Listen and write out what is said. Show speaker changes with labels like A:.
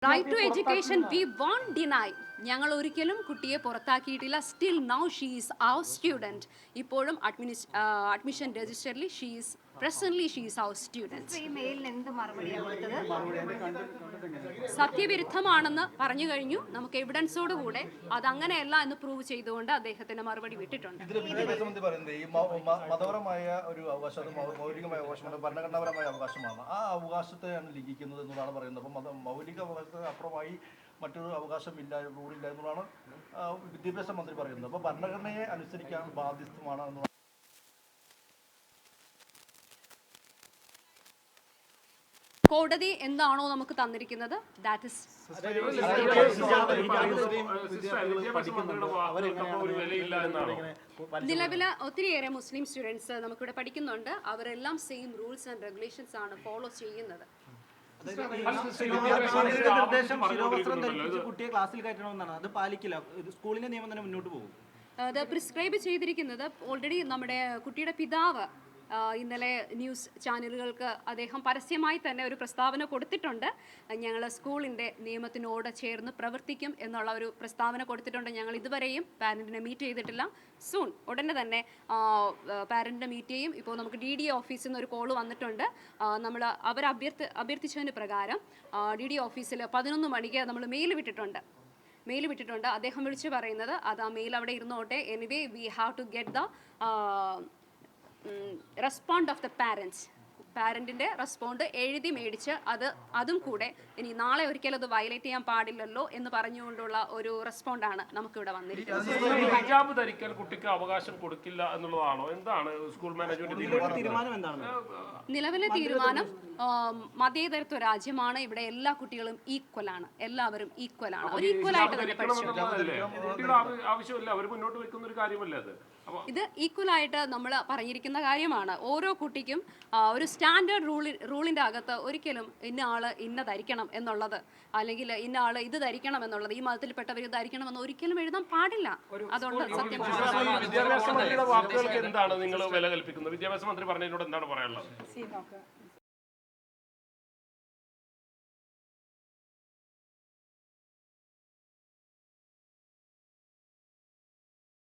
A: Right to education, we won't deny. ഞങ്ങൾ ഒരിക്കലും കുട്ടിയെ പുറത്താക്കിയിട്ടില്ല. Still now she is our student. ഇപ്പോഴും അഡ്മിഷൻ രജിസ്റ്ററിൽ presently she is our student. സത്യവിരുദ്ധമാണെന്ന് പറഞ്ഞു കഴിഞ്ഞു. നമുക്ക് എവിഡൻസോട് കൂടെ അതങ്ങനെയല്ല എന്ന് പ്രൂവ് ചെയ്തുകൊണ്ട് അദ്ദേഹത്തിന് മറുപടി വിട്ടിട്ടുണ്ട്.
B: മതപരമായ ഒരു അവകാശം, മൗലികമായ അവകാശമാണ്, ഭരണഘടനാപരമായ അവകാശമാണ്. ആ അവകാശത്തെയാണ് ലംഘിക്കുന്നത് എന്നതാണ് പറയുന്നത്. അപ്പം മൗലിക അവകാശത്തിന് അപ്പുറമായി മറ്റൊരു അവകാശമില്ല, റൂളില്ല എന്നുള്ളതാണ് വിദ്യാഭ്യാസ മന്ത്രി പറയുന്നത്. അപ്പോൾ ഭരണഘടനയെ അനുസരിക്കാൻ ബാധ്യസ്ഥമാണ് എന്ന്
A: കോടതി എന്താണോ നമുക്ക് തന്നിരിക്കുന്നത് ദാറ്റ് ഇസ് നിലവിൽ ഒത്തിരിയേറെ മുസ്ലിം സ്റ്റുഡൻസ് നമുക്കിവിടെ പഠിക്കുന്നുണ്ട്. അവരെല്ലാം സെയിം റൂൾസ് ആൻഡ് റെഗുലേഷൻസ് ആണ് ഫോളോ ചെയ്യുന്നത്. അത് പ്രിസ്ക്രൈബ് ചെയ്തിരിക്കുന്നത് ഓൾറെഡി നമ്മുടെ കുട്ടിയുടെ പിതാവ് ഇന്നലെ ന്യൂസ് ചാനലുകൾക്ക് അദ്ദേഹം പരസ്യമായി തന്നെ ഒരു പ്രസ്താവന കൊടുത്തിട്ടുണ്ട്. ഞങ്ങൾ സ്കൂളിൻ്റെ നിയമത്തിനോട് ചേർന്ന് പ്രവർത്തിക്കും എന്നുള്ള ഒരു പ്രസ്താവന കൊടുത്തിട്ടുണ്ട്. ഞങ്ങൾ ഇതുവരെയും പാരൻറ്റിനെ മീറ്റ് ചെയ്തിട്ടില്ല. സൂൺ ഉടനെ തന്നെ പാരൻറ്റിനെ മീറ്റ് ചെയ്യും. ഇപ്പോൾ നമുക്ക് DDA ഓഫീസിൽ നിന്ന് ഒരു കോൾ വന്നിട്ടുണ്ട്. നമ്മൾ അഭ്യർത്ഥിച്ചതിന് പ്രകാരം DDA ഓഫീസിൽ 11 മണിക്ക് നമ്മൾ മെയിൽ വിട്ടിട്ടുണ്ട്. അദ്ദേഹം വിളിച്ച് പറയുന്നത് അത് ആ മെയിൽ അവിടെ ഇരുന്നോട്ടെ. Anyway we have to get the respond of the പാരൻറ്റിൻ്റെ റെസ്പോണ്ട് എഴുതി മേടിച്ച് അതും കൂടെ ഇനി നാളെ ഒരിക്കലും അത് വയലേറ്റ് ചെയ്യാൻ പാടില്ലല്ലോ എന്ന് പറഞ്ഞുകൊണ്ടുള്ള ഒരു റെസ്പോണ്ടാണ് നമുക്കിവിടെ വന്നിരിക്കുന്നത്.
C: ഹിജാബ് ധരിക്കാൻ കുട്ടിക്ക് അവകാശം കൊടുക്കില്ല എന്നുള്ളതാണോ? എന്താണ് സ്കൂൾ മാനേജ്മെന്റ് തീരുമാനം?
A: നിലവിലെ തീരുമാനം മതേതരത്വ രാജ്യമാണ്. ഇവിടെ എല്ലാ കുട്ടികളും ഈക്വലാണ്. എല്ലാവരും ഈക്വലാണ്. ഒരു ഈക്വലായിട്ട് തന്നെ പഠിച്ചു.
C: ആവശ്യമില്ല, അവർ മുന്നോട്ട് വെക്കുന്ന ഒരു കാര്യമല്ലേ അത്.
A: ഇത് ഈക്വലായിട്ട് നമ്മൾ പറഞ്ഞിരിക്കുന്ന കാര്യമാണ്. ഓരോ കുട്ടിക്കും ഒരു സ്റ്റാൻഡേർഡ് റൂളിൻ്റെ അകത്ത് ഒരിക്കലും ഇന്ന ആള് ഇന്ന ധരിക്കണം എന്നുള്ളത്, അല്ലെങ്കിൽ ഇന്ന ആള് ഇത് ധരിക്കണം എന്നുള്ളത്, ഈ മതത്തിൽപ്പെട്ടവർ ഇത് ധരിക്കണമെന്ന് ഒരിക്കലും എഴുതാൻ പാടില്ല. അതുകൊണ്ട് സത്യം
C: വിദ്യാഭ്യാസ മന്ത്രിയുടെ വാക്കുകൾക്ക് എന്താണ് നിങ്ങൾ വില കൽപ്പിക്കുന്നത്? വിദ്യാഭ്യാസ മന്ത്രി പറഞ്ഞതിനോട് എന്താണ് പറയാനുള്ളത്?